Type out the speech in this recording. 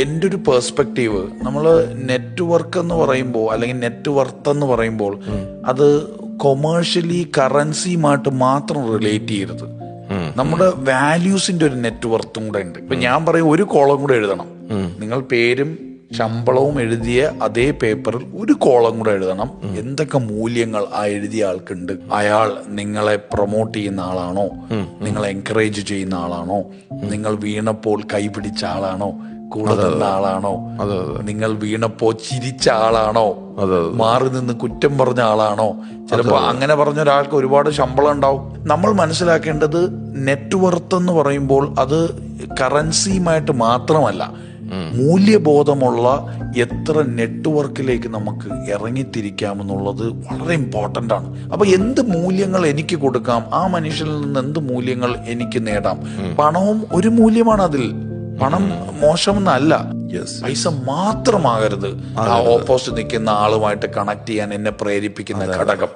എൻ്റെ ഒരു പേഴ്സ്പെക്റ്റീവ്, നമ്മൾ നെറ്റ്വർക്ക് എന്ന് പറയുമ്പോൾ അല്ലെങ്കിൽ നെറ്റ് വർത്ത് എന്ന് പറയുമ്പോൾ അത് കൊമേഴ്ഷ്യലി കറൻസിയുമായിട്ട് മാത്രം റിലേറ്റ് ചെയ്യരുത്. നമ്മുടെ വാല്യൂസിന്റെ ഒരു നെറ്റ് വർത്തും കൂടെ ഉണ്ട്. ഇപ്പൊ ഞാൻ പറയും ഒരു കോളം കൂടെ എഴുതണം. നിങ്ങൾ പേരും ശമ്പളവും എഴുതിയ അതേ പേപ്പറിൽ ഒരു കോളം കൂടെ എഴുതണം. എന്തൊക്കെ മൂല്യങ്ങൾ ആ എഴുതിയ ആൾക്കുണ്ട്. അയാൾ നിങ്ങളെ പ്രൊമോട്ട് ചെയ്യുന്ന ആളാണോ, നിങ്ങളെ എൻകറേജ് ചെയ്യുന്ന ആളാണോ, നിങ്ങൾ വീണപ്പോൾ കൈപിടിച്ച ആളാണോ, കൂടെ നിന്ന ആളാണോ, നിങ്ങൾ വീണപ്പോ ചിരിച്ച ആളാണോ, മാറി നിന്ന് കുറ്റം പറഞ്ഞ ആളാണോ. ചിലപ്പോ അങ്ങനെ പറഞ്ഞ ഒരാൾക്ക് ഒരുപാട് ശമ്പളം ഉണ്ടാവും. നമ്മൾ മനസ്സിലാക്കേണ്ടത് നെറ്റ് വർത്ത് എന്ന് പറയുമ്പോൾ അത് കറൻസിയുമായിട്ട് മാത്രമല്ല, മൂല്യബോധമുള്ള എത്ര നെറ്റ്വർക്കിലേക്ക് നമുക്ക് ഇറങ്ങിത്തിരിക്കാമെന്നുള്ളത് വളരെ ഇമ്പോർട്ടൻ്റ് ആണ്. അപ്പൊ എന്ത് മൂല്യങ്ങൾ എനിക്ക് കൊടുക്കാം, ആ മനുഷ്യനിൽ നിന്ന് എന്ത് മൂല്യങ്ങൾ എനിക്ക് നേടാം. പണവും ഒരു മൂല്യമാണ്. അതിൽ പണം മോശമെന്നല്ല, പൈസ മാത്രമാകരുത് ആ ഓപ്പോസിറ്റ് നിൽക്കുന്ന ആളുമായിട്ട് കണക്ട് ചെയ്യാൻ എന്നെ പ്രേരിപ്പിക്കുന്ന ഘടകം.